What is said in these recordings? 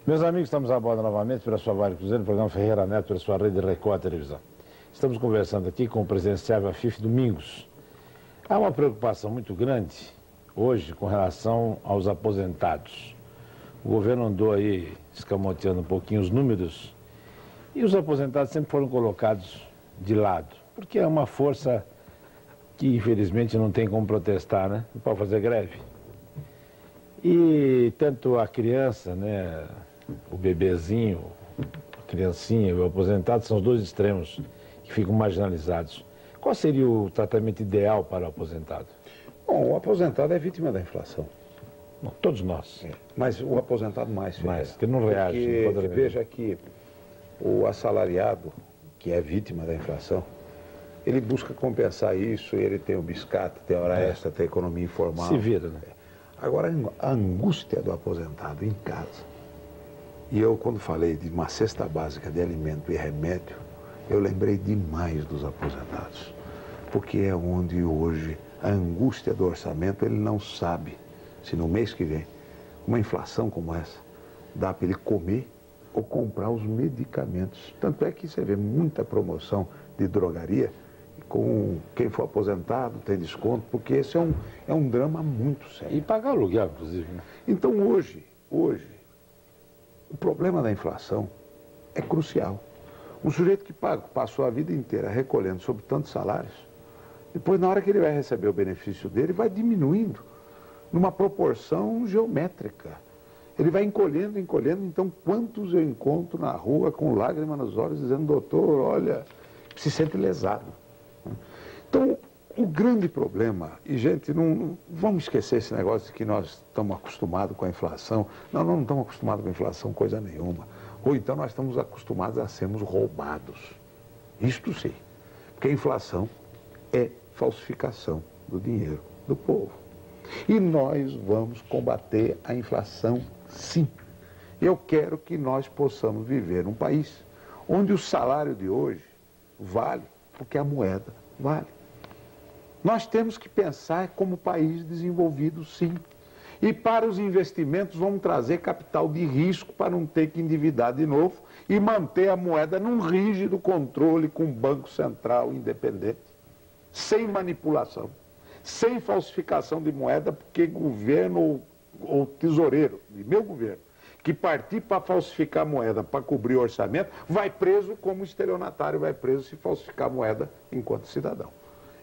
Meus amigos, estamos a bordo novamente pela sua Vale Cruzeiro, no programa Ferreira Neto, pela sua rede Record Televisão. Estamos conversando aqui com o presidenciável Afif Domingos. Há uma preocupação muito grande hoje com relação aos aposentados. O governo andou aí escamoteando um pouquinho os números e os aposentados sempre foram colocados de lado, porque é uma força que infelizmente não tem como protestar, né? Não pode fazer greve. E tanto a criança, né, o bebezinho, a criancinha e o aposentado são os dois extremos que ficam marginalizados. Qual seria o tratamento ideal para o aposentado? Bom, o aposentado é vítima da inflação. Bom, todos nós. Mas o aposentado mais. Mais, que não reage. Porque veja que o assalariado, que é vítima da inflação, ele busca compensar isso, ele tem o biscate, tem a hora extra, tem a economia informal. Se vira, né? Agora, a angústia do aposentado em casa. E eu, quando falei de uma cesta básica de alimento e remédio, eu lembrei demais dos aposentados. Porque é onde hoje a angústia do orçamento, ele não sabe se no mês que vem, uma inflação como essa, dá para ele comer ou comprar os medicamentos. Tanto é que você vê muita promoção de drogaria, com quem for aposentado tem desconto, porque esse é um drama muito sério. E pagar aluguel, inclusive, né? Então hoje, o problema da inflação é crucial. Um sujeito que passou a vida inteira recolhendo sobre tantos salários, depois na hora que ele vai receber o benefício dele, vai diminuindo numa proporção geométrica. Ele vai encolhendo, então quantos eu encontro na rua com lágrimas nos olhos dizendo, doutor, olha, se sente lesado. Então, o grande problema, e gente, não vamos esquecer esse negócio de que nós estamos acostumados com a inflação. Não estamos acostumados com a inflação coisa nenhuma. Ou então nós estamos acostumados a sermos roubados. Isto sim, porque a inflação é falsificação do dinheiro do povo. E nós vamos combater a inflação sim. Eu quero que nós possamos viver num país onde o salário de hoje vale porque a moeda vale. Nós temos que pensar como país desenvolvido, sim. E para os investimentos vamos trazer capital de risco para não ter que endividar de novo e manter a moeda num rígido controle com um banco central independente, sem manipulação, sem falsificação de moeda, porque governo ou tesoureiro, de meu governo, que partir para falsificar moeda para cobrir o orçamento, vai preso como estelionatário vai preso se falsificar moeda enquanto cidadão.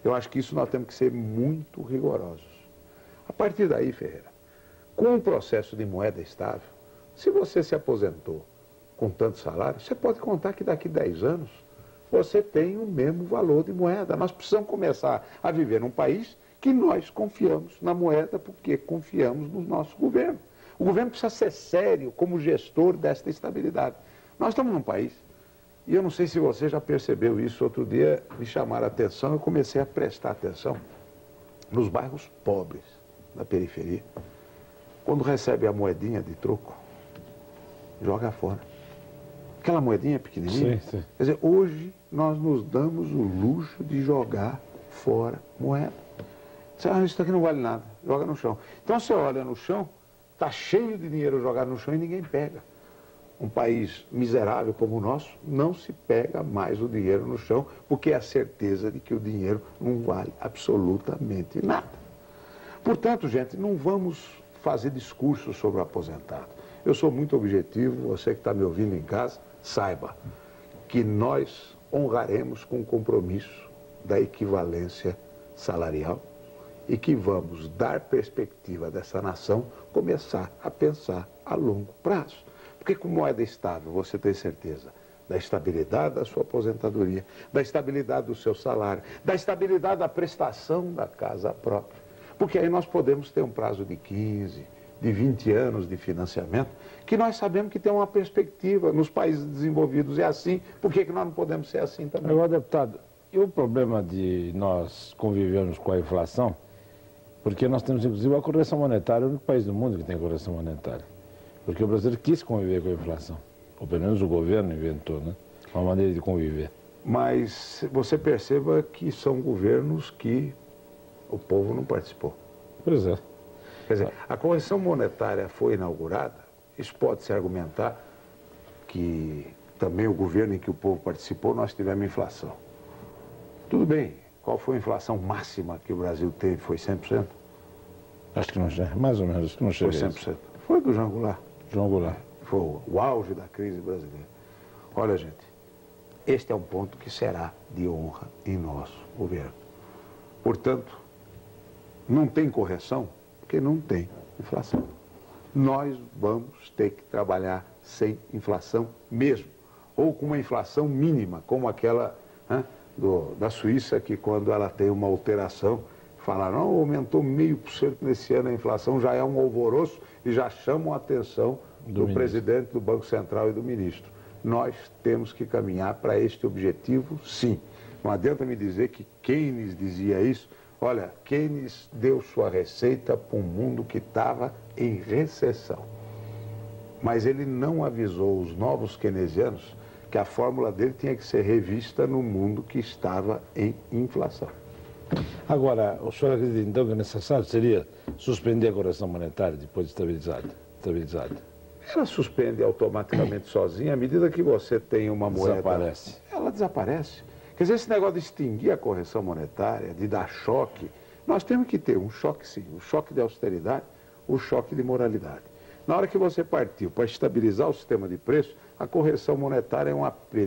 Eu acho que isso nós temos que ser muito rigorosos. A partir daí, Ferreira, com um processo de moeda estável, se você se aposentou com tanto salário, você pode contar que daqui 10 anos você tem o mesmo valor de moeda. Nós precisamos começar a viver num país que nós confiamos na moeda porque confiamos no nosso governo. O governo precisa ser sério como gestor desta estabilidade. Nós estamos num país, e eu não sei se você já percebeu isso, outro dia me chamaram a atenção, eu comecei a prestar atenção nos bairros pobres da periferia. Quando recebe a moedinha de troco, joga fora. Aquela moedinha pequenininha. Sim. Quer dizer, hoje nós nos damos o luxo de jogar fora moeda. Isso aqui não vale nada, joga no chão. Então você olha no chão, está cheio de dinheiro jogado no chão e ninguém pega. Um país miserável como o nosso, não se pega mais o dinheiro no chão, porque é a certeza de que o dinheiro não vale absolutamente nada. Portanto, gente, não vamos fazer discurso sobre o aposentado. Eu sou muito objetivo, você que está me ouvindo em casa, saiba que nós honraremos com o compromisso da equivalência salarial e que vamos dar perspectiva dessa nação começar a pensar a longo prazo. Porque com moeda estável você tem certeza da estabilidade da sua aposentadoria, da estabilidade do seu salário, da estabilidade da prestação da casa própria. Porque aí nós podemos ter um prazo de 15, de 20 anos de financiamento, que nós sabemos que tem uma perspectiva. Nos países desenvolvidos é assim, por que nós não podemos ser assim também? Agora, deputado, e o problema de nós convivermos com a inflação, porque nós temos inclusive a correção monetária, o único país do mundo que tem correção monetária. Porque o brasileiro quis conviver com a inflação. Ou pelo menos o governo inventou, né? Uma maneira de conviver. Mas você perceba que são governos que o povo não participou. Pois é. Quer dizer, a correção monetária foi inaugurada Isso pode-se argumentar que também o governo em que o povo participou, nós tivemos inflação. Tudo bem, qual foi a inflação máxima que o Brasil teve? Foi 100%? Acho que não chega, mais ou menos, acho que não chega. Foi 100%. Foi do João Goulart. João Goulart. Foi o auge da crise brasileira. Olha, gente, este é um ponto que será de honra em nosso governo. Portanto, não tem correção, porque não tem inflação. Nós vamos ter que trabalhar sem inflação mesmo, ou com uma inflação mínima, como aquela da Suíça, que quando ela tem uma alteração, fala, não, aumentou 0,5% nesse ano a inflação, já é um alvoroço e já chamam a atenção do presidente do Banco Central e do ministro. Nós temos que caminhar para este objetivo, sim. Não adianta me dizer que Keynes dizia isso. Olha, Keynes deu sua receita para um mundo que estava em recessão. Mas ele não avisou os novos keynesianos que a fórmula dele tinha que ser revista no mundo que estava em inflação. Agora, o senhor acredita então que necessário seria suspender a correção monetária depois de estabilizada? Ela suspende automaticamente sozinha à medida que você tem uma moeda. Desaparece. Ela desaparece. Quer dizer, esse negócio de extinguir a correção monetária, de dar choque, nós temos que ter um choque sim, o choque de austeridade, o choque de moralidade. Na hora que você partiu para estabilizar o sistema de preço, a correção monetária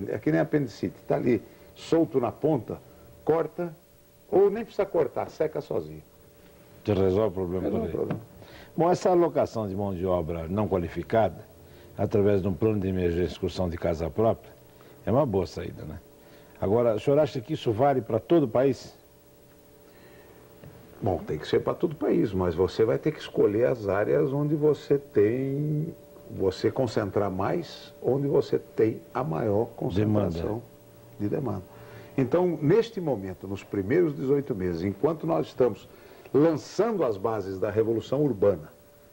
é que nem apendicite, está ali solto na ponta, corta, ou nem precisa cortar, seca sozinho. Você resolve o problema por aí. Bom, essa alocação de mão de obra não qualificada, através de um plano de emergência de construção de casa própria, é uma boa saída, né? Agora, o senhor acha que isso vale para todo o país? Bom, tem que ser para todo o país, mas você vai ter que escolher as áreas onde você concentrar mais, onde você tem a maior concentração de demanda. Então, neste momento, nos primeiros 18 meses, enquanto nós estamos lançando as bases da Revolução Urbana,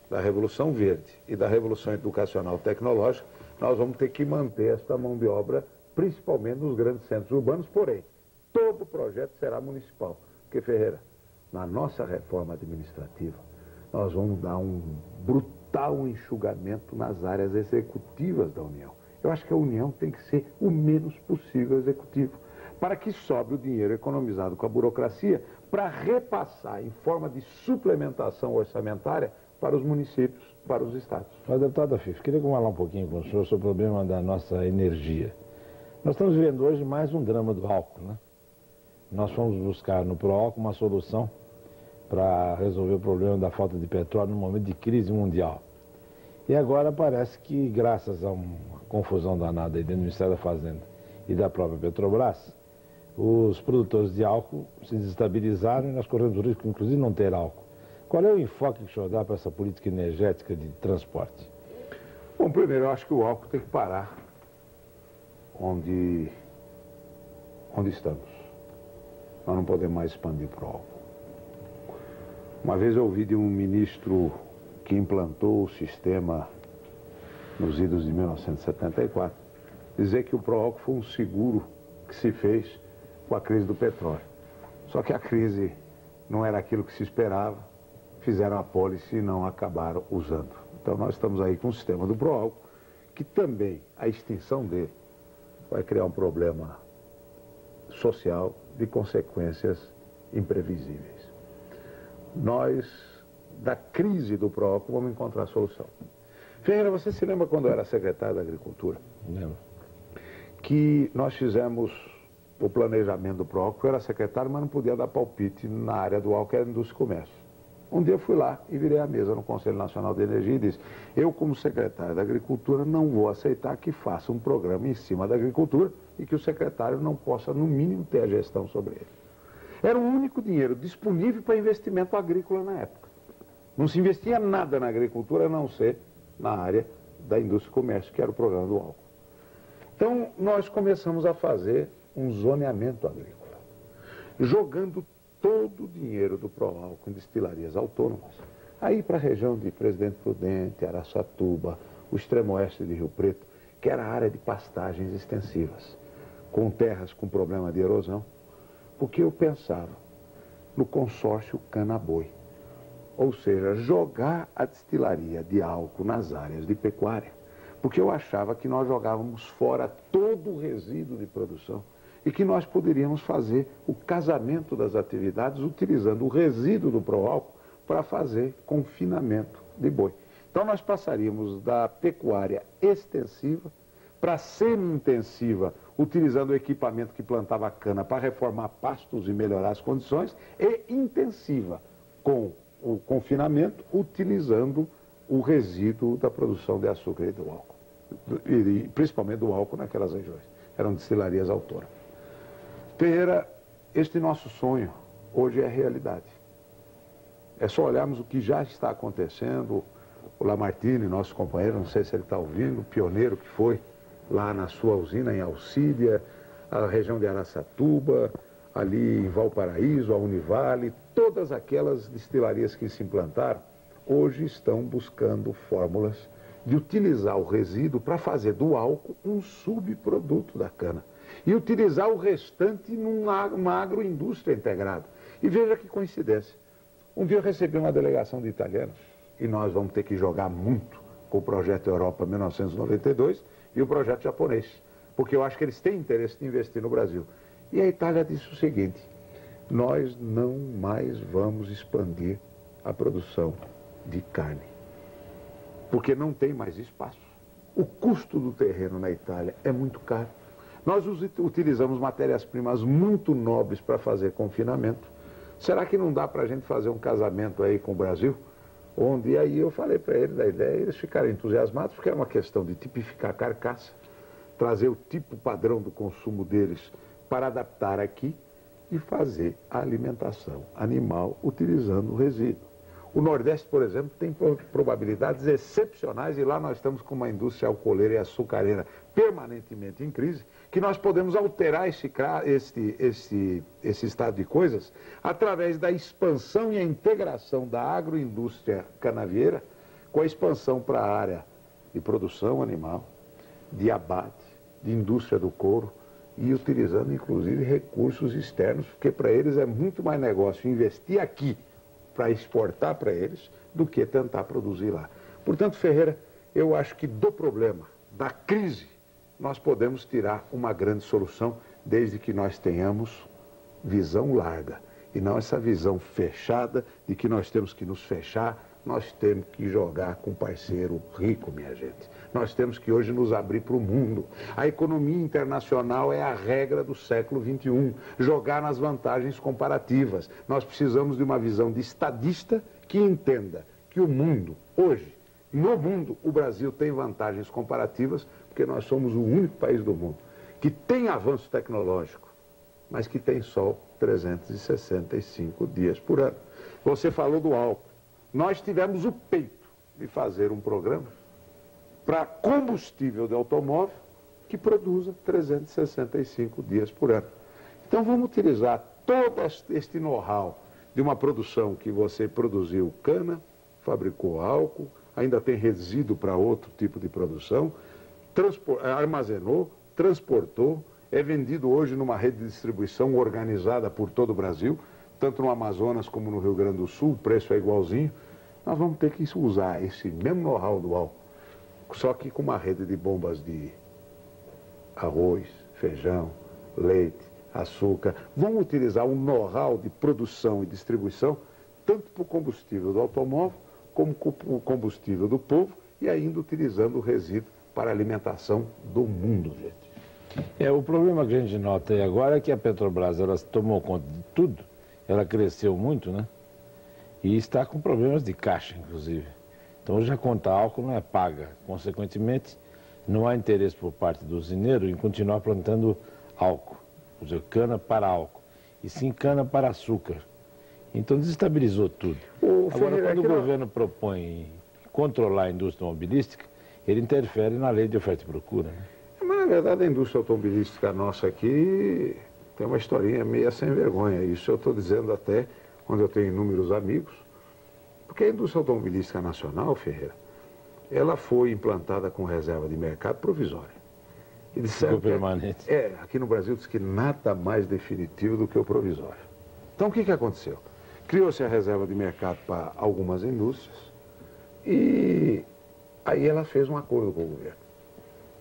da Revolução Verde e da Revolução Educacional Tecnológica, nós vamos ter que manter esta mão de obra, principalmente nos grandes centros urbanos, porém, todo o projeto será municipal. Porque, Ferreira, na nossa reforma administrativa, nós vamos dar um brutal enxugamento nas áreas executivas da União. Eu acho que a União tem que ser o menos possível executivo, para que sobre o dinheiro economizado com a burocracia para repassar em forma de suplementação orçamentária para os municípios, para os estados. Mas, deputado Afif, queria falar um pouquinho com o senhor sobre o problema da nossa energia. Nós estamos vivendo hoje mais um drama do álcool, né? Nós fomos buscar no Proálcool uma solução para resolver o problema da falta de petróleo no momento de crise mundial. E agora parece que, graças a uma confusão danada aí dentro do Ministério da Fazenda e da própria Petrobras, os produtores de álcool se desestabilizaram e nós corremos o risco, inclusive, de não ter álcool. Qual é o enfoque que o senhor dá para essa política energética de transporte? Bom, primeiro, eu acho que o álcool tem que parar onde estamos. Nós não podemos mais expandir para o álcool. Uma vez eu ouvi de um ministro que implantou o sistema nos idos de 1974 dizer que o Proálcool foi um seguro que se fez com a crise do petróleo. Só que a crise não era aquilo que se esperava, fizeram a pólice e não acabaram usando. Então nós estamos aí com o sistema do Proálcool, que também a extinção dele vai criar um problema social de consequências imprevisíveis. Nós, da crise do Proálcool, vamos encontrar a solução. Ferreira, você se lembra quando eu era secretário da Agricultura? Lembro. Que nós fizemos o planejamento do Proálcool. Eu era secretário, mas não podia dar palpite na área do álcool, que era indústria e comércio. Um dia eu fui lá e virei a mesa no Conselho Nacional de Energia e disse: eu, como secretário da Agricultura, não vou aceitar que faça um programa em cima da agricultura e que o secretário não possa, no mínimo, ter a gestão sobre ele. Era o único dinheiro disponível para investimento agrícola na época. Não se investia nada na agricultura, a não ser na área da indústria e comércio, que era o programa do álcool. Então, nós começamos a fazer um zoneamento agrícola, jogando todo o dinheiro do Proálcool em destilarias autônomas, aí para a região de Presidente Prudente, Araçatuba, o extremo oeste de Rio Preto, que era a área de pastagens extensivas, com terras com problema de erosão, porque eu pensava no consórcio cana-boi. ou seja, jogar a destilaria de álcool nas áreas de pecuária, porque eu achava que nós jogávamos fora todo o resíduo de produção e que nós poderíamos fazer o casamento das atividades utilizando o resíduo do pró-álcool para fazer confinamento de boi. Então nós passaríamos da pecuária extensiva para semi-intensiva, utilizando o equipamento que plantava cana para reformar pastos e melhorar as condições, e intensiva, com o confinamento, utilizando o resíduo da produção de açúcar e do álcool, e principalmente do álcool naquelas regiões. Eram destilarias autônomas. Ferreira, este nosso sonho hoje é realidade. É só olharmos o que já está acontecendo. O Lamartine, nosso companheiro, não sei se ele está ouvindo, pioneiro que foi lá na sua usina em Alcídia, a região de Araçatuba, ali em Valparaíso, a Univale, todas aquelas destilarias que se implantaram, hoje estão buscando fórmulas de utilizar o resíduo para fazer do álcool um subproduto da cana e utilizar o restante numa agroindústria integrada. E veja que coincidência. Um dia eu recebi uma delegação de italianos, e nós vamos ter que jogar muito com o projeto Europa 1992 e o projeto japonês, porque eu acho que eles têm interesse de investir no Brasil. E a Itália disse o seguinte: nós não mais vamos expandir a produção de carne, porque não tem mais espaço. O custo do terreno na Itália é muito caro. Nós utilizamos matérias-primas muito nobres para fazer confinamento. Será que não dá para a gente fazer um casamento aí com o Brasil? E aí eu falei para eles da ideia, eles ficaram entusiasmados, porque é uma questão de tipificar a carcaça, trazer o tipo padrão do consumo deles para adaptar aqui e fazer a alimentação animal utilizando o resíduo. O Nordeste, por exemplo, tem probabilidades excepcionais, e lá nós estamos com uma indústria alcooleira e açucareira permanentemente em crise, que nós podemos alterar esse estado de coisas através da expansão e a integração da agroindústria canavieira com a expansão para a área de produção animal, de abate, de indústria do couro, e utilizando inclusive recursos externos, porque para eles é muito mais negócio investir aqui para exportar para eles do que tentar produzir lá. Portanto, Ferreira, eu acho que do problema, da crise, nós podemos tirar uma grande solução, desde que nós tenhamos visão larga, e não essa visão fechada de que nós temos que nos fechar, nós temos que jogar com um parceiro rico, minha gente. Nós temos que hoje nos abrir para o mundo. A economia internacional é a regra do século XXI, jogar nas vantagens comparativas. Nós precisamos de uma visão de estadista que entenda que o mundo, hoje, no mundo, o Brasil tem vantagens comparativas, porque nós somos o único país do mundo que tem avanço tecnológico, mas que tem sol 365 dias por ano. Você falou do álcool. Nós tivemos o peito de fazer um programa para combustível de automóvel que produza 365 dias por ano. Então vamos utilizar todo este know-how de uma produção que você produziu cana, fabricou álcool, ainda tem resíduo para outro tipo de produção, armazenou, transportou, é vendido hoje numa rede de distribuição organizada por todo o Brasil, tanto no Amazonas como no Rio Grande do Sul, o preço é igualzinho. Nós vamos ter que usar esse mesmo know-how do álcool, só que com uma rede de bombas de arroz, feijão, leite, açúcar. Vamos utilizar o know-how de produção e distribuição, tanto para o combustível do automóvel, como para o combustível do povo, e ainda utilizando o resíduo para a alimentação do mundo, gente. O problema que a gente nota aí agora é que a Petrobras, ela tomou conta de tudo, ela cresceu muito, né? E está com problemas de caixa, inclusive. Então hoje a conta álcool não é paga. Consequentemente, não há interesse por parte do usineiro em continuar plantando álcool, ou seja, cana para álcool, e sim cana para açúcar. Então desestabilizou tudo. Agora, quando o governo propõe controlar a indústria automobilística, ele interfere na lei de oferta e procura, né? Mas, na verdade, a indústria automobilística nossa aqui tem uma historinha meio sem vergonha. Isso eu estou dizendo até quando eu tenho inúmeros amigos. Porque a indústria automobilística nacional, Ferreira, ela foi implantada com reserva de mercado provisória. E disseram permanente. Aqui no Brasil diz que nada mais definitivo do que o provisório. Então, o que aconteceu? Criou-se a reserva de mercado para algumas indústrias e aí ela fez um acordo com o governo.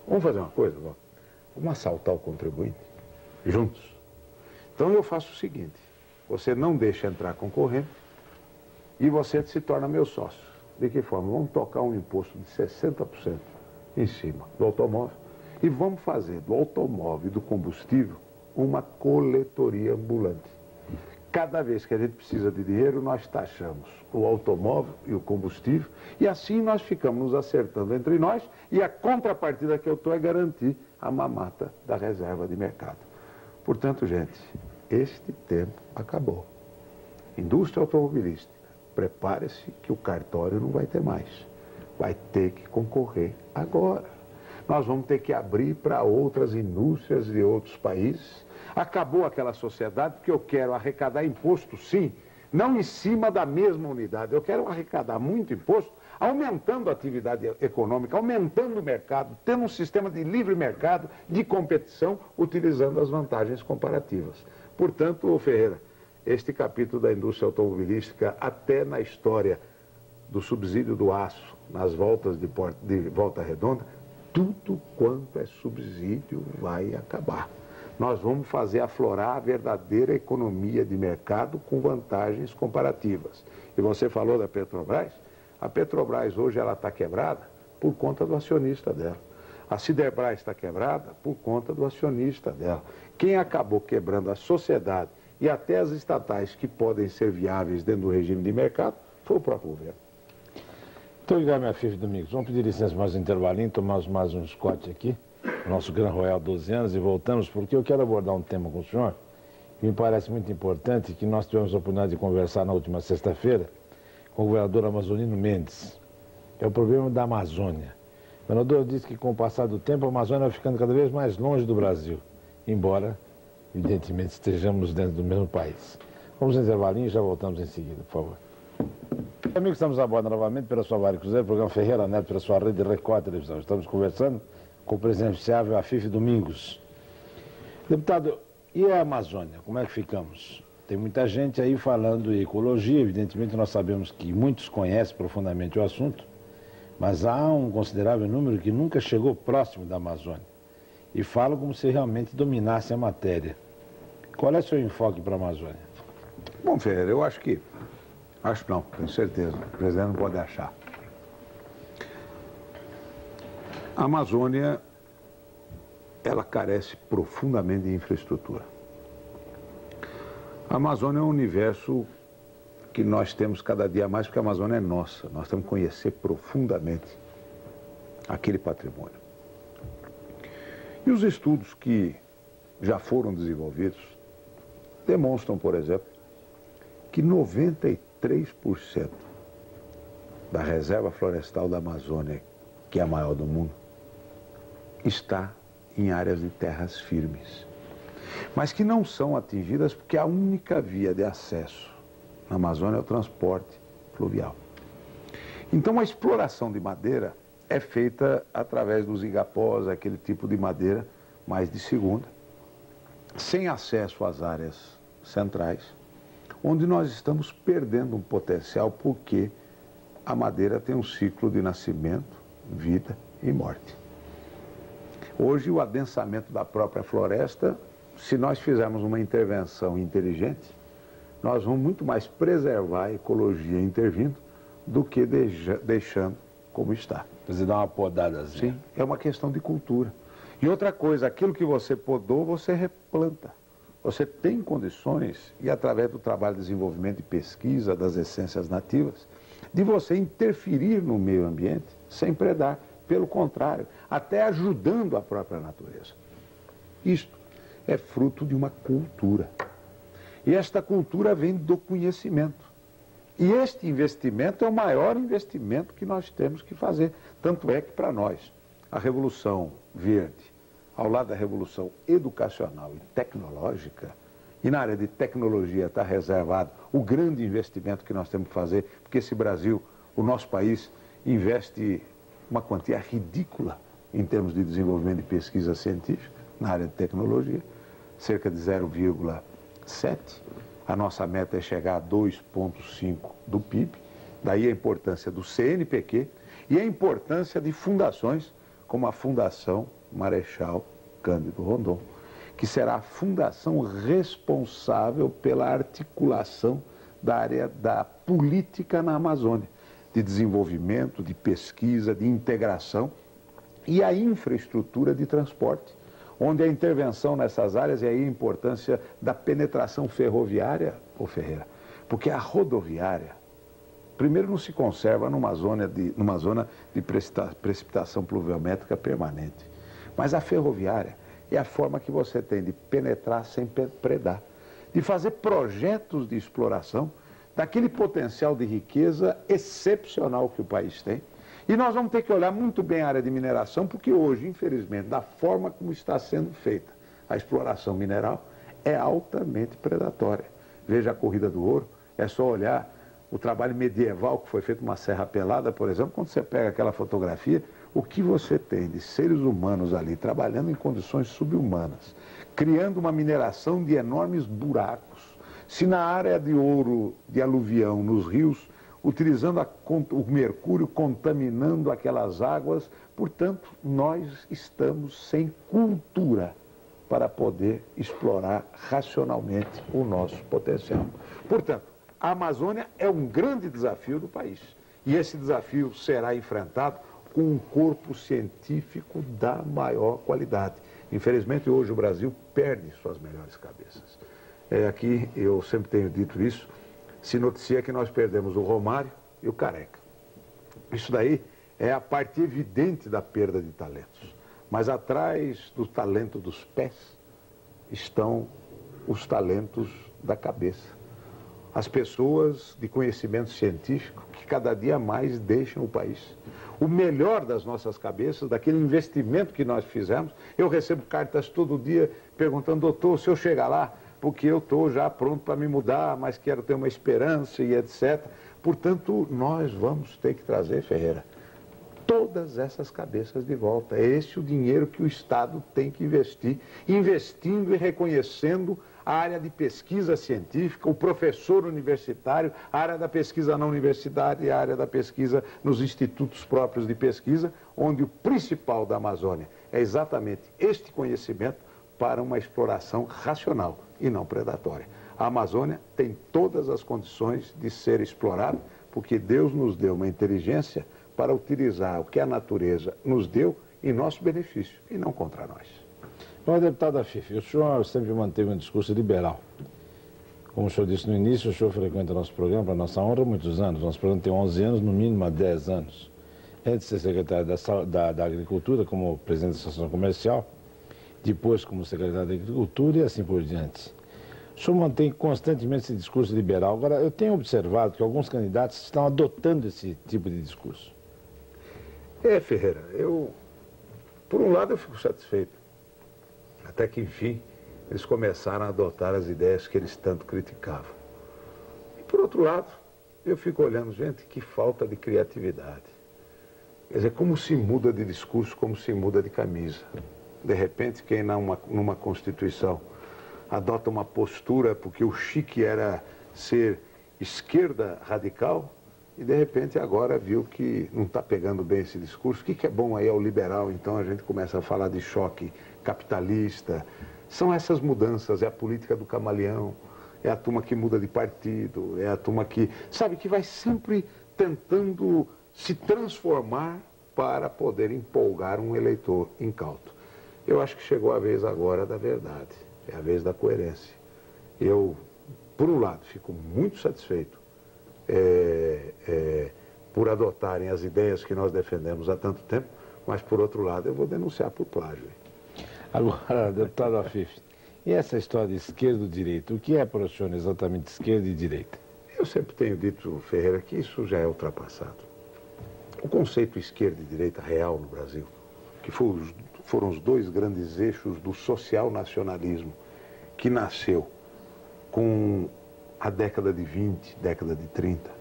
Vamos fazer uma coisa, vamos assaltar o contribuinte juntos. Então eu faço o seguinte, você não deixa entrar concorrente e você se torna meu sócio. De que forma? Vamos tocar um imposto de 60% em cima do automóvel e vamos fazer do automóvel e do combustível uma coletoria ambulante. Cada vez que a gente precisa de dinheiro, nós taxamos o automóvel e o combustível e assim nós ficamos nos acertando entre nós e a contrapartida que eu estou é garantir a mamata da reserva de mercado. Portanto, gente, este tempo acabou. Indústria automobilística, prepare-se que o cartório não vai ter mais. Vai ter que concorrer agora. Nós vamos ter que abrir para outras indústrias de outros países. Acabou aquela sociedade porque eu quero arrecadar imposto, sim, não em cima da mesma unidade. Eu quero arrecadar muito imposto, aumentando a atividade econômica, aumentando o mercado, tendo um sistema de livre mercado, de competição, utilizando as vantagens comparativas. Portanto, Ferreira, este capítulo da indústria automobilística, até na história do subsídio do aço, nas voltas de Volta Redonda, tudo quanto é subsídio vai acabar. Nós vamos fazer aflorar a verdadeira economia de mercado com vantagens comparativas. E você falou da Petrobras? A Petrobras hoje ela está quebrada por conta do acionista dela. A Siderbras está quebrada por conta do acionista dela. Quem acabou quebrando a sociedade e até as estatais que podem ser viáveis dentro do regime de mercado foi o próprio governo. Então, Guilherme Afif Domingos, vamos pedir licença mais um intervalinho, tomar mais um Scott aqui, nosso Gran Royal 12 anos, e voltamos, porque eu quero abordar um tema com o senhor que me parece muito importante, que nós tivemos a oportunidade de conversar na última sexta-feira com o governador Amazonino Mendes. É o problema da Amazônia. O governador disse que com o passar do tempo a Amazônia vai ficando cada vez mais longe do Brasil, embora, evidentemente, estejamos dentro do mesmo país. Vamos ao intervalinho e já voltamos em seguida, por favor. Amigos, estamos a bordo novamente pela sua Vale Cruzeiro, programa Ferreira Neto, pela sua rede Record Televisão. Estamos conversando com o presidenciável Afif Domingos. Deputado, e a Amazônia, como é que ficamos? Tem muita gente aí falando em ecologia, evidentemente nós sabemos que muitos conhecem profundamente o assunto, mas há um considerável número que nunca chegou próximo da Amazônia e falam como se realmente dominasse a matéria. Qual é o seu enfoque para a Amazônia? Bom, Ferreira, eu acho que... Acho não, tenho certeza. O presidente não pode achar. A Amazônia, ela carece profundamente de infraestrutura. A Amazônia é um universo que nós temos cada dia mais, porque a Amazônia é nossa. Nós temos que conhecer profundamente aquele patrimônio. E os estudos que já foram desenvolvidos demonstram, por exemplo, que 93% da reserva florestal da Amazônia, que é a maior do mundo, está em áreas de terras firmes, mas que não são atingidas porque a única via de acesso na Amazônia é o transporte fluvial. Então a exploração de madeira é feita através dos igapós, aquele tipo de madeira mais de segunda, sem acesso às áreas centrais, onde nós estamos perdendo um potencial porque a madeira tem um ciclo de nascimento, vida e morte. Hoje o adensamento da própria floresta, se nós fizermos uma intervenção inteligente, nós vamos muito mais preservar a ecologia intervindo do que deixando como está. Você dá uma podadazinha. Sim, é uma questão de cultura. E outra coisa, aquilo que você podou, você replanta. Você tem condições, e através do trabalho de desenvolvimento e pesquisa das essências nativas, de você interferir no meio ambiente sem predar. Pelo contrário, até ajudando a própria natureza. Isto é fruto de uma cultura. E esta cultura vem do conhecimento. E este investimento é o maior investimento que nós temos que fazer. Tanto é que, para nós, a Revolução Verde, ao lado da revolução educacional e tecnológica, e na área de tecnologia está reservado o grande investimento que nós temos que fazer, porque esse Brasil, o nosso país, investe uma quantia ridícula em termos de desenvolvimento de pesquisa científica, na área de tecnologia, cerca de 0,7%, A nossa meta é chegar a 2,5% do PIB, daí a importância do CNPq e a importância de fundações como a Fundação Marechal Cândido Rondon, que será a fundação responsável pela articulação da área da política na Amazônia, de desenvolvimento, de pesquisa, de integração e a infraestrutura de transporte, onde a intervenção nessas áreas e aí a importância da penetração ferroviária, ô Ferreira, porque a rodoviária, primeiro, não se conserva numa zona de precipitação pluviométrica permanente, mas a ferroviária é a forma que você tem de penetrar sem predar, de fazer projetos de exploração daquele potencial de riqueza excepcional que o país tem. E nós vamos ter que olhar muito bem a área de mineração, porque hoje, infelizmente, da forma como está sendo feita a exploração mineral, é altamente predatória. Veja a corrida do ouro, é só olhar o trabalho medieval que foi feito numa Serra Pelada, por exemplo, quando você pega aquela fotografia, o que você tem de seres humanos ali, trabalhando em condições subhumanas, criando uma mineração de enormes buracos. Se na área de ouro, de aluvião, nos rios, utilizando o mercúrio, contaminando aquelas águas, portanto, nós estamos sem cultura para poder explorar racionalmente o nosso potencial. Portanto, a Amazônia é um grande desafio do país. E esse desafio será enfrentado com um corpo científico da maior qualidade. Infelizmente, hoje o Brasil perde suas melhores cabeças. Aqui, eu sempre tenho dito isso, se noticia que nós perdemos o Romário e o Careca. Isso daí é a parte evidente da perda de talentos. Mas atrás do talento dos pés estão os talentos da cabeça. As pessoas de conhecimento científico que cada dia mais deixam o país. O melhor das nossas cabeças, daquele investimento que nós fizemos, eu recebo cartas todo dia perguntando, doutor, se eu chegar lá, porque eu estou já pronto para me mudar, mas quero ter uma esperança e etc. Portanto, nós vamos ter que trazer, Ferreira, todas essas cabeças de volta. É esse o dinheiro que o Estado tem que investir, investindo e reconhecendo a área de pesquisa científica, o professor universitário, a área da pesquisa na universidade e a área da pesquisa nos institutos próprios de pesquisa, onde o principal da Amazônia é exatamente este conhecimento para uma exploração racional e não predatória. A Amazônia tem todas as condições de ser explorada, porque Deus nos deu uma inteligência para utilizar o que a natureza nos deu em nosso benefício e não contra nós. Bom, deputado Afif, o senhor sempre manteve um discurso liberal. Como o senhor disse no início, o senhor frequenta nosso programa, para nossa honra, há muitos anos. Nosso programa tem 11 anos, no mínimo há 10 anos. Antes de ser secretário da Agricultura, como presidente da Associação Comercial, depois como secretário da Agricultura e assim por diante. O senhor mantém constantemente esse discurso liberal. Agora, eu tenho observado que alguns candidatos estão adotando esse tipo de discurso. Ferreira, por um lado eu fico satisfeito. Até que, enfim, eles começaram a adotar as ideias que eles tanto criticavam. E, por outro lado, eu fico olhando, gente, que falta de criatividade. Quer dizer, como se muda de discurso, como se muda de camisa. De repente, quem numa Constituição adota uma postura porque o chique era ser esquerda radical e, de repente, agora viu que não está pegando bem esse discurso. O que é bom aí ao liberal, então a gente começa a falar de choque capitalista. São essas mudanças, é a política do camaleão, é a turma que muda de partido, é a turma que, sabe, que vai sempre tentando se transformar para poder empolgar um eleitor incauto. Eu acho que chegou a vez agora da verdade, é a vez da coerência. Eu, por um lado, fico muito satisfeito por adotarem as ideias que nós defendemos há tanto tempo, mas, por outro lado, eu vou denunciar por plágio. Agora, deputado Afif, e essa história de esquerda e direita? O que é para o senhor exatamente esquerda e direita? Eu sempre tenho dito, Ferreira, que isso já é ultrapassado. O conceito esquerda e direita real no Brasil, que foram os dois grandes eixos do social-nacionalismo, que nasceu com a década de 20, década de 30,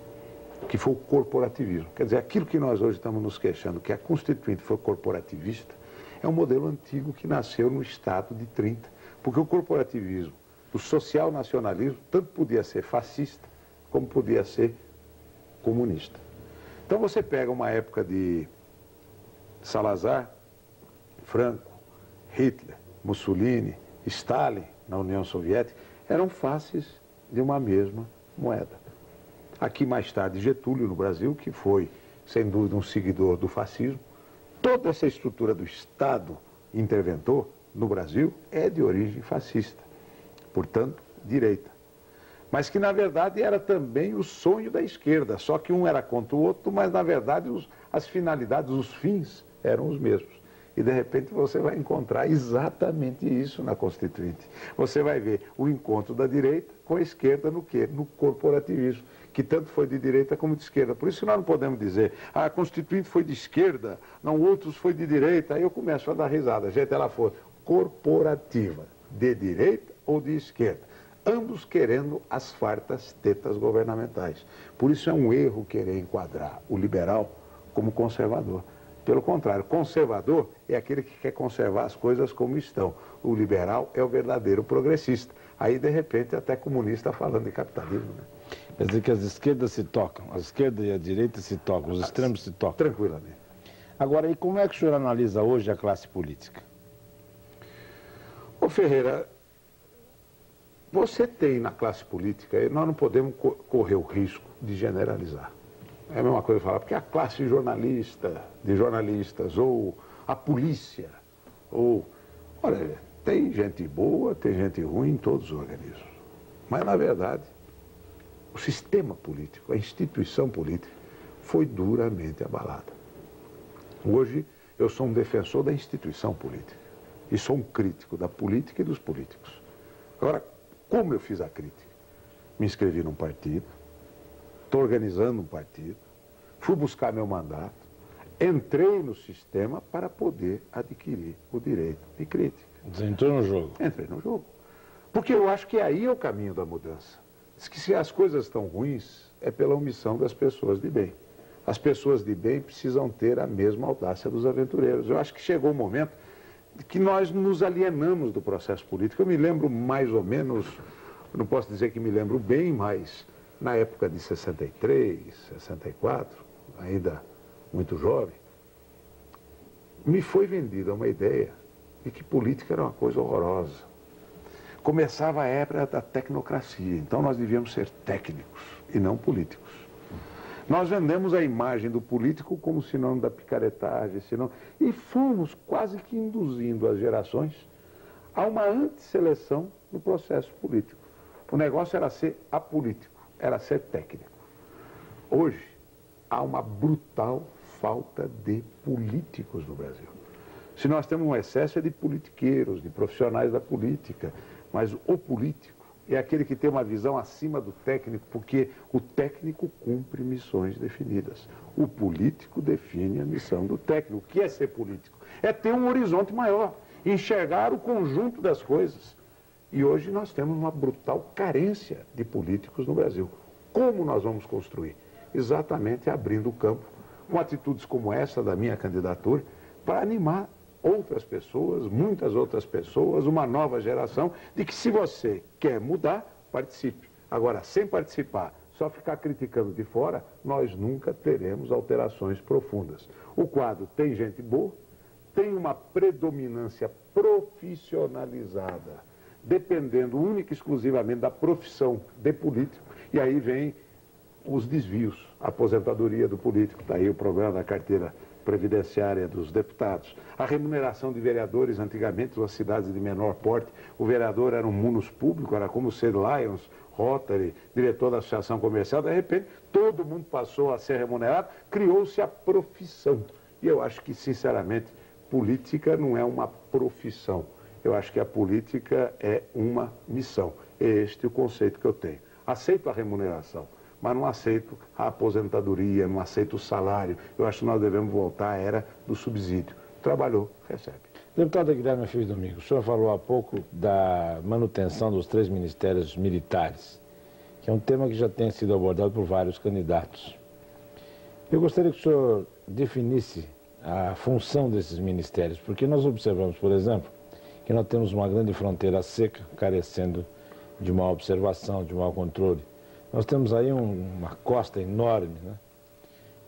que foi o corporativismo. Quer dizer, aquilo que nós hoje estamos nos queixando, que a Constituinte foi corporativista, é um modelo antigo que nasceu no Estado de 30, porque o corporativismo O social-nacionalismo tanto podia ser fascista, como podia ser comunista. Então você pega uma época de Salazar, Franco, Hitler, Mussolini, Stalin na União Soviética, eram faces de uma mesma moeda. Aqui mais tarde Getúlio no Brasil, que foi sem dúvida um seguidor do fascismo. Toda essa estrutura do Estado interventor no Brasil é de origem fascista, portanto, direita. Mas que, na verdade, era também o sonho da esquerda, só que um era contra o outro, mas, na verdade, as finalidades, os fins eram os mesmos. E, de repente, você vai encontrar exatamente isso na Constituinte. Você vai ver o encontro da direita com a esquerda no quê? No corporativismo, que tanto foi de direita como de esquerda. Por isso que nós não podemos dizer, a Constituinte foi de esquerda, não, outros foi de direita. Aí eu começo a dar risada. Gente, ela foi corporativa, de direita ou de esquerda. Ambos querendo as fartas tetas governamentais. Por isso é um erro querer enquadrar o liberal como conservador. Pelo contrário, conservador é aquele que quer conservar as coisas como estão. O liberal é o verdadeiro progressista. Aí, de repente, até comunista falando de capitalismo. Né? Quer dizer que as esquerdas se tocam, a esquerda e a direita se tocam, os extremos se tocam. Tranquilamente. Agora, e como é que o senhor analisa hoje a classe política? Ô Ferreira, você tem na classe política, e nós não podemos correr o risco de generalizar. É a mesma coisa falar, porque a classe jornalista, de jornalistas, ou a polícia, ou... Olha, tem gente boa, tem gente ruim em todos os organismos. Mas, na verdade, o sistema político, a instituição política, foi duramente abalada. Hoje, eu sou um defensor da instituição política. E sou um crítico da política e dos políticos. Agora, como eu fiz a crítica? Me inscrevi num partido, estou organizando um partido, fui buscar meu mandato, entrei no sistema para poder adquirir o direito de crítica. Você entrou no jogo? Entrei no jogo. Porque eu acho que aí é o caminho da mudança. Diz que se as coisas estão ruins, é pela omissão das pessoas de bem. As pessoas de bem precisam ter a mesma audácia dos aventureiros. Eu acho que chegou o momento que nós nos alienamos do processo político. Eu me lembro mais ou menos, não posso dizer que me lembro bem, mas na época de 63, 64, ainda muito jovem, me foi vendida uma ideia de que política era uma coisa horrorosa. Começava a época da tecnocracia, então nós devíamos ser técnicos e não políticos. Nós vendemos a imagem do político como sinônimo da picaretagem, e fomos quase que induzindo as gerações a uma antisseleção no processo político. O negócio era ser apolítico, era ser técnico. Hoje, há uma brutal falta de políticos no Brasil. Se nós temos um excesso é de politiqueiros, de profissionais da política, mas o político é aquele que tem uma visão acima do técnico, porque o técnico cumpre missões definidas. O político define a missão do técnico. O que é ser político? É ter um horizonte maior, enxergar o conjunto das coisas. E hoje nós temos uma brutal carência de políticos no Brasil. Como nós vamos construir? Exatamente abrindo o campo, com atitudes como essa da minha candidatura, para animar outras pessoas, muitas outras pessoas, uma nova geração, de que se você quer mudar, participe. Agora, sem participar, só ficar criticando de fora, nós nunca teremos alterações profundas. O quadro tem gente boa, tem uma predominância profissionalizada, dependendo única e exclusivamente da profissão de político, e aí vem os desvios, a aposentadoria do político, está aí o problema da carteira previdenciária dos deputados, a remuneração de vereadores. Antigamente, nas cidades de menor porte, o vereador era um munus público, era como ser Lions, Rotary, diretor da associação comercial. De repente, todo mundo passou a ser remunerado, criou-se a profissão. E eu acho que, sinceramente, política não é uma profissão. Eu acho que a política é uma missão. É este o conceito que eu tenho. Aceito a remuneração, mas não aceito a aposentadoria, não aceito o salário. Eu acho que nós devemos voltar à era do subsídio. Trabalhou, recebe. Deputado Guilherme Filho Domingos, o senhor falou há pouco da manutenção dos 3 ministérios militares, que é um tema que já tem sido abordado por vários candidatos. Eu gostaria que o senhor definisse a função desses ministérios, porque nós observamos, por exemplo, que nós temos uma grande fronteira seca, carecendo de má observação, de mau controle. Nós temos aí uma costa enorme, né?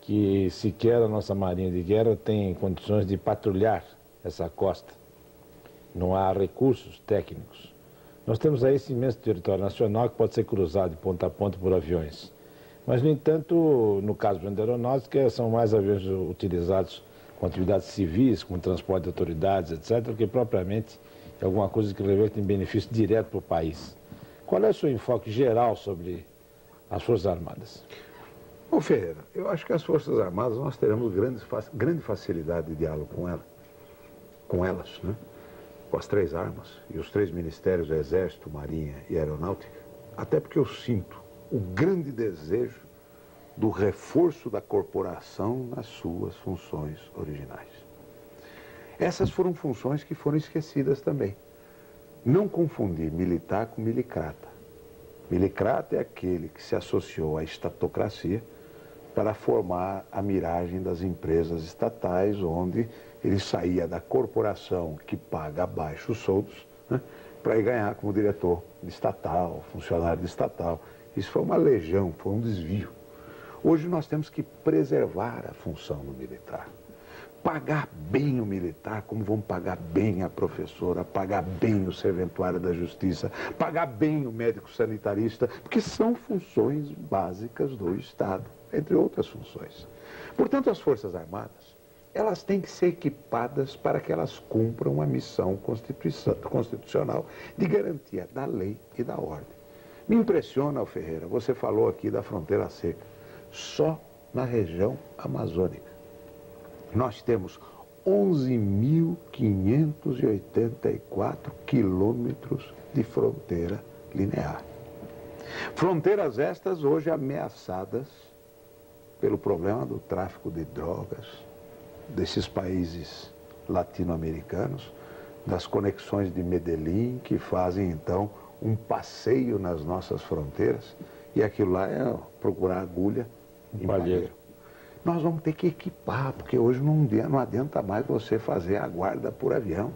Que sequer a nossa marinha de guerra tem condições de patrulhar essa costa. Não há recursos técnicos. Nós temos aí esse imenso território nacional que pode ser cruzado de ponta a ponta por aviões. Mas, no entanto, no caso da aeronáutica, são mais aviões utilizados com atividades civis, com transporte de autoridades, etc., do que propriamente alguma coisa que reverte em benefício direto para o país. Qual é o seu enfoque geral sobre as Forças Armadas? Bom, Ferreira, eu acho que as Forças Armadas nós teremos grande facilidade de diálogo com elas, né? Com as 3 armas e os 3 ministérios, Exército, Marinha e Aeronáutica, até porque eu sinto o grande desejo do reforço da corporação nas suas funções originais. Essas foram funções que foram esquecidas também. Não confundir militar com milicrata. Milicrata é aquele que se associou à estatocracia para formar a miragem das empresas estatais, onde ele saía da corporação que paga baixos soldos, né, para ir ganhar como diretor de estatal, funcionário de estatal. Isso foi uma legião, foi um desvio. Hoje nós temos que preservar a função do militar. Pagar bem o militar, como vamos pagar bem a professora, pagar bem o serventuário da justiça, pagar bem o médico sanitarista, porque são funções básicas do Estado, entre outras funções. Portanto, as Forças Armadas, elas têm que ser equipadas para que elas cumpram a missão constitucional de garantia da lei e da ordem. Me impressiona, Ferreira, você falou aqui da fronteira seca. Só na região amazônica nós temos 11.584 quilômetros de fronteira linear. Fronteiras estas hoje ameaçadas pelo problema do tráfico de drogas desses países latino-americanos, das conexões de Medellín, que fazem então um passeio nas nossas fronteiras, e aquilo lá é procurar agulha em palheiro. Nós vamos ter que equipar, porque hoje não adianta mais você fazer a guarda por avião.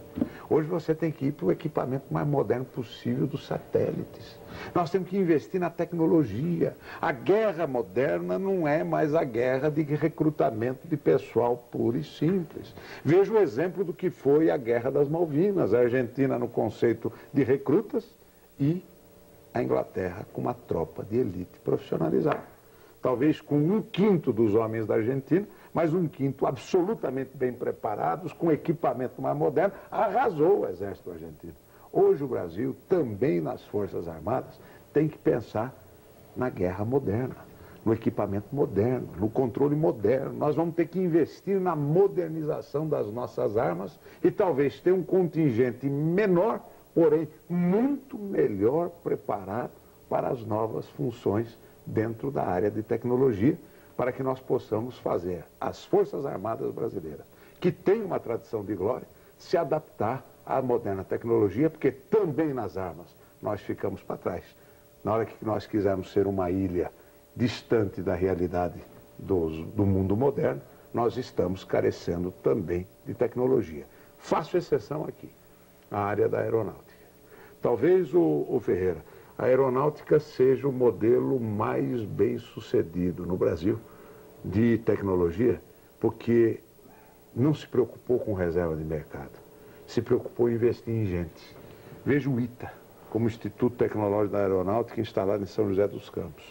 Hoje você tem que ir para o equipamento mais moderno possível dos satélites. Nós temos que investir na tecnologia. A guerra moderna não é mais a guerra de recrutamento de pessoal puro e simples. Veja o exemplo do que foi a Guerra das Malvinas. A Argentina no conceito de recrutas e a Inglaterra com uma tropa de elite profissionalizada. Talvez com 1/5 dos homens da Argentina, mas 1/5 absolutamente bem preparados, com equipamento mais moderno, arrasou o exército argentino. Hoje o Brasil, também nas Forças Armadas, tem que pensar na guerra moderna, no equipamento moderno, no controle moderno. Nós vamos ter que investir na modernização das nossas armas e talvez ter um contingente menor, porém muito melhor preparado para as novas funções dentro da área de tecnologia, para que nós possamos fazer as Forças Armadas brasileiras, que têm uma tradição de glória, se adaptar à moderna tecnologia, porque também nas armas nós ficamos para trás. Na hora que nós quisermos ser uma ilha distante da realidade do mundo moderno, nós estamos carecendo também de tecnologia. Faço exceção aqui, a área da aeronáutica. Talvez, o Ferreira, a aeronáutica seja o modelo mais bem sucedido no Brasil de tecnologia, porque não se preocupou com reserva de mercado, se preocupou em investir em gente. Veja o ITA, como Instituto Tecnológico da Aeronáutica, instalado em São José dos Campos.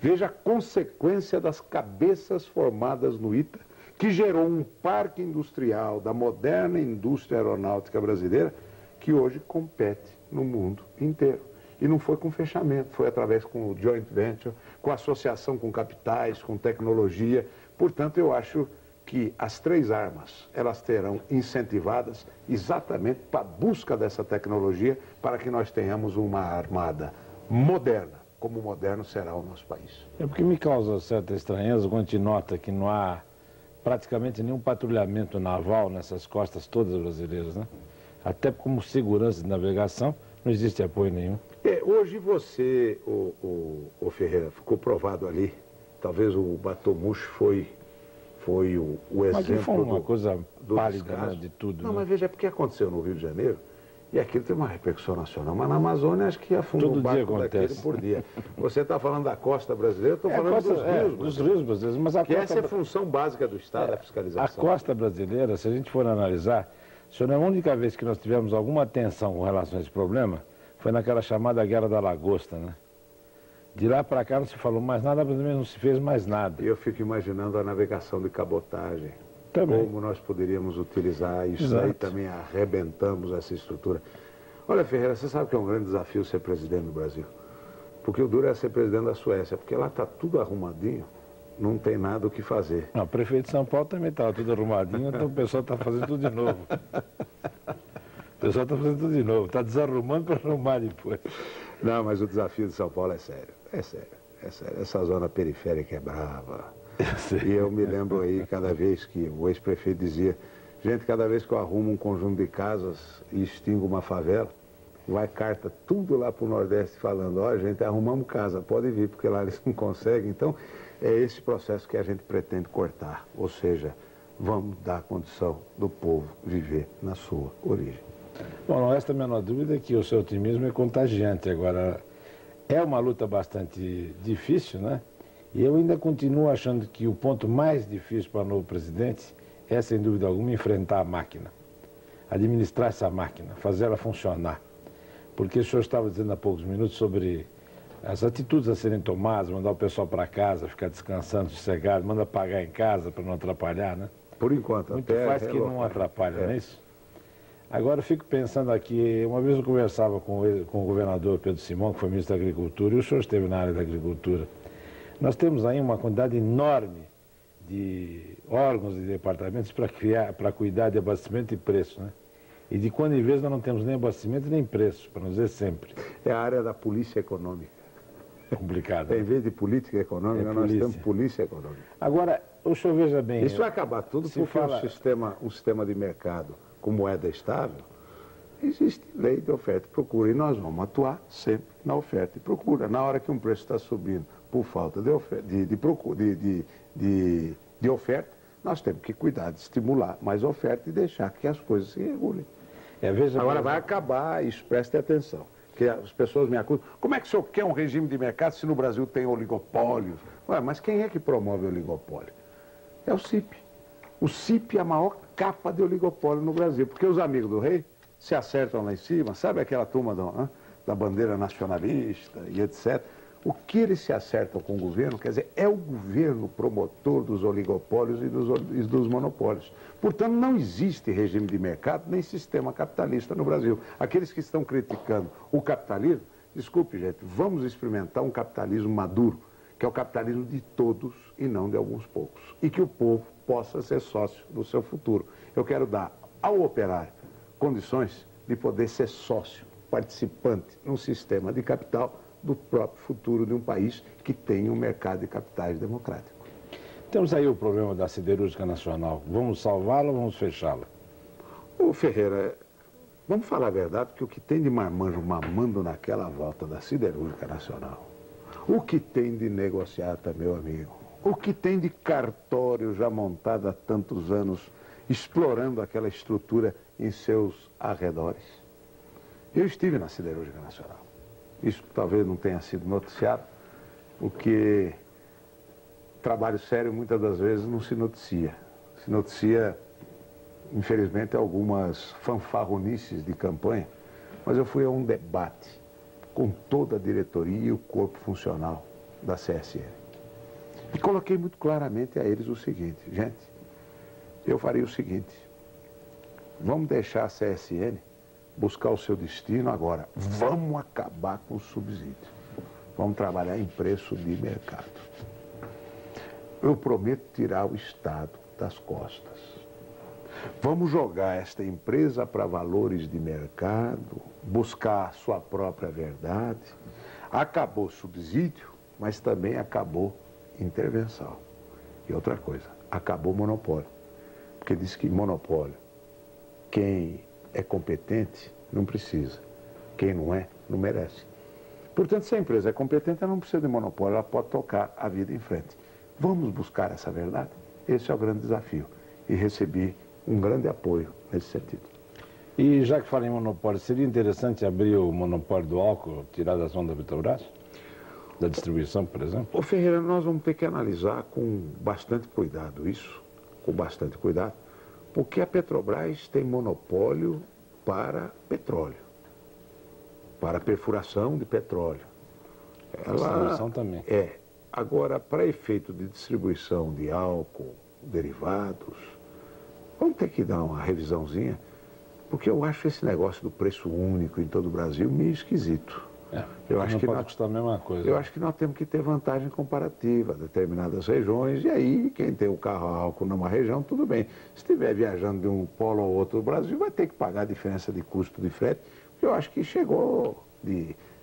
Veja a consequência das cabeças formadas no ITA, que gerou um parque industrial da moderna indústria aeronáutica brasileira, que hoje compete no mundo inteiro. E não foi com fechamento, foi através com o joint venture, com associação com capitais, com tecnologia. Portanto, eu acho que as 3 armas, elas terão incentivadas exatamente para a busca dessa tecnologia, para que nós tenhamos uma armada moderna, como moderno será o nosso país. É porque me causa certa estranheza quando a gente nota que não há praticamente nenhum patrulhamento naval nessas costas todas brasileiras, né? Até como segurança de navegação, não existe apoio nenhum. Hoje você, o Ferreira, ficou provado ali, talvez o Batomuxo foi o exemplo. Mas foi uma coisa pálida, né, de tudo. Não, né? mas veja, porque aconteceu no Rio de Janeiro, E aquilo tem uma repercussão nacional, mas na Amazônia acho que afunda um barco daquele por dia. Você está falando da costa brasileira, eu estou falando dos rios brasileiros. Mas essa é a função básica do Estado, a fiscalização. A costa brasileira, se a gente for analisar, a única vez que nós tivemos alguma tensão com relação a esse problema foi naquela chamada Guerra da Lagosta, né? De lá para cá não se falou mais nada, mas não se fez mais nada. E eu fico imaginando a navegação de cabotagem. Também. Como nós poderíamos utilizar isso. Exato. Aí também arrebentamos essa estrutura. Olha, Ferreira, você sabe que é um grande desafio ser presidente do Brasil. Porque o duro é ser presidente da Suécia, porque lá está tudo arrumadinho, não tem nada o que fazer. Não, o prefeito de São Paulo também estava tudo arrumadinho, então o pessoal está fazendo tudo de novo. O pessoal está fazendo tudo de novo, está desarrumando para arrumar depois. Não, mas o desafio de São Paulo é sério, é sério, é sério. Essa zona periférica é brava. E eu me lembro aí, cada vez que o ex-prefeito dizia, gente, cada vez que eu arrumo um conjunto de casas e extingo uma favela, vai carta tudo lá para o Nordeste falando, olha, gente, arrumamos casa, pode vir, porque lá eles não conseguem. Então, é esse processo que a gente pretende cortar, ou seja, vamos dar condição do povo viver na sua origem. Bom, não resta a menor dúvida que o seu otimismo é contagiante. Agora, é uma luta bastante difícil, né? E eu ainda continuo achando que o ponto mais difícil para o novo presidente é, sem dúvida alguma, enfrentar a máquina. Administrar essa máquina, fazer ela funcionar. Porque o senhor estava dizendo há poucos minutos sobre as atitudes a serem tomadas, mandar o pessoal para casa, ficar descansando, sossegado, manda pagar em casa para não atrapalhar, né? Por enquanto, muito faz que não atrapalha, não é isso? Agora eu fico pensando aqui, uma vez eu conversava com o governador Pedro Simão, que foi ministro da Agricultura, e o senhor esteve na área da agricultura. Nós temos aí uma quantidade enorme de órgãos e departamentos para cuidar de abastecimento e preço, né? E de quando em vez nós não temos nem abastecimento nem preço, para não dizer sempre. É a área da polícia econômica. Complicado. Em vez de política econômica, nós temos polícia econômica. Agora, o senhor veja bem... Isso vai acabar tudo porque um sistema de mercado com moeda estável, existe lei de oferta e procura. E nós vamos atuar sempre na oferta e procura. Na hora que um preço está subindo por falta de oferta, nós temos que cuidar de estimular mais oferta e deixar que as coisas se regulem. Agora vai acabar isso, preste atenção. Que as pessoas me acusam, como é que o senhor quer um regime de mercado se no Brasil tem oligopólios? Ué, mas quem é que promove o oligopólio? É o CIP. O CIP é a maior capa de oligopólio no Brasil, porque os amigos do rei se acertam lá em cima, sabe aquela turma da bandeira nacionalista e etc. O que eles se acertam com o governo, quer dizer, é o governo promotor dos oligopólios e dos monopólios. Portanto, não existe regime de mercado nem sistema capitalista no Brasil. Aqueles que estão criticando o capitalismo, desculpe, gente, vamos experimentar um capitalismo maduro, que é o capitalismo de todos e não de alguns poucos. E que o povo possa ser sócio do seu futuro. Eu quero dar ao operário condições de poder ser sócio, participante num sistema de capital do próprio futuro de um país que tenha um mercado de capitais democrático. Temos aí o problema da siderúrgica nacional. Vamos salvá-la ou vamos fechá-la? Ô Ferreira, vamos falar a verdade, que o que tem de marmanjo mamando naquela volta da siderúrgica nacional, o que tem de negociata, meu amigo, o que tem de cartório já montado há tantos anos, explorando aquela estrutura em seus arredores. Eu estive na siderúrgica nacional. Isso talvez não tenha sido noticiado, porque trabalho sério muitas das vezes não se noticia. Se noticia, infelizmente, algumas fanfarronices de campanha, mas eu fui a um debate com toda a diretoria e o corpo funcional da CSN. E coloquei muito claramente a eles o seguinte, gente, eu faria o seguinte, vamos deixar a CSN buscar o seu destino agora. Vamos acabar com o subsídio. Vamos trabalhar em preço de mercado. Eu prometo tirar o Estado das costas. Vamos jogar esta empresa para valores de mercado, buscar a sua própria verdade. Acabou o subsídio, mas também acabou intervenção. E outra coisa, acabou o monopólio. Porque diz que monopólio, quem é competente, não precisa. Quem não é, não merece. Portanto, se a empresa é competente, ela não precisa de monopólio, ela pode tocar a vida em frente. Vamos buscar essa verdade? Esse é o grande desafio. E recebi um grande apoio nesse sentido. E já que fala em monopólio, seria interessante abrir o monopólio do álcool, tirar das mãos da Petrobras? Da distribuição, por exemplo? Ô Ferreira, nós vamos ter que analisar com bastante cuidado isso, com bastante cuidado, porque a Petrobras tem monopólio para petróleo, para perfuração de petróleo. Distribuição também. Agora, para efeito de distribuição de álcool, derivados, vamos ter que dar uma revisãozinha, porque eu acho esse negócio do preço único em todo o Brasil meio esquisito. Eu acho que não pode custar a mesma coisa. Eu acho que nós temos que ter vantagem comparativa a determinadas regiões, e aí quem tem o carro a álcool numa região, tudo bem. Se estiver viajando de um polo ao outro do Brasil, vai ter que pagar a diferença de custo de frete, porque eu acho que chegou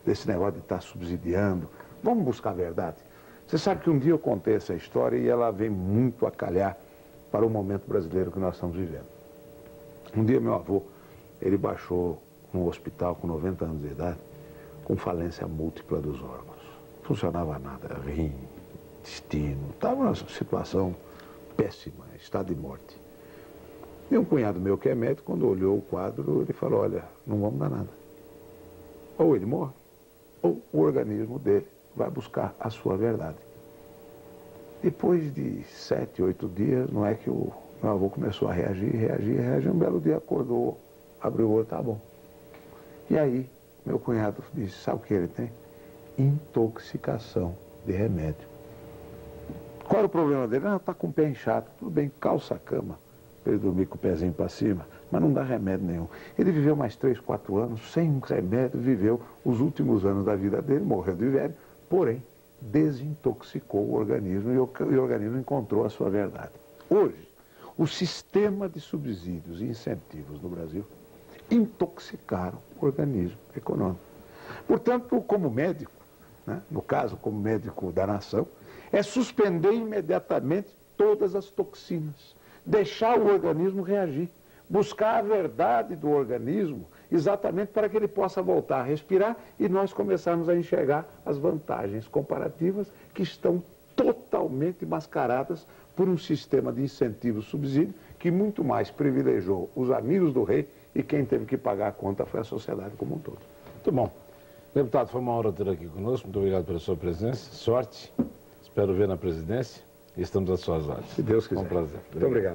desse negócio de estar subsidiando. Vamos buscar a verdade. Você sabe que um dia eu contei essa história e ela vem muito a calhar para o momento brasileiro que nós estamos vivendo. Um dia meu avô, ele baixou no hospital com 90 anos de idade, com falência múltipla dos órgãos. Não funcionava nada, rim, intestino, estava numa situação péssima, estado de morte. E um cunhado meu que é médico, quando olhou o quadro, ele falou, olha, não vamos dar nada. Ou ele morre, ou o organismo dele vai buscar a sua verdade. Depois de 7, 8 dias, não é que o meu avô começou a reagir. Um belo dia acordou, abriu o olho, tá bom. E aí, meu cunhado disse, sabe o que ele tem? Intoxicação de remédio. Qual era o problema dele? Ah, tá com o pé inchado. Tudo bem, calça a cama, para ele dormir com o pezinho para cima, mas não dá remédio nenhum. Ele viveu mais 3, 4 anos, sem remédio, viveu os últimos anos da vida dele, morreu de velho, porém, desintoxicou o organismo e o organismo encontrou a sua verdade. Hoje, o sistema de subsídios e incentivos no Brasil intoxicaram o organismo econômico. Portanto, como médico, né, no caso, como médico da nação, é suspender imediatamente todas as toxinas, deixar o organismo reagir, buscar a verdade do organismo, exatamente para que ele possa voltar a respirar e nós começarmos a enxergar as vantagens comparativas que estão totalmente mascaradas por um sistema de incentivo e subsídio que muito mais privilegiou os amigos do rei e quem teve que pagar a conta foi a sociedade como um todo. Muito bom. Deputado, foi uma honra ter aqui conosco. Muito obrigado pela sua presença. Sorte. Espero ver na presidência e estamos às suas ordens. Se Deus quiser. Foi um prazer. Muito obrigado.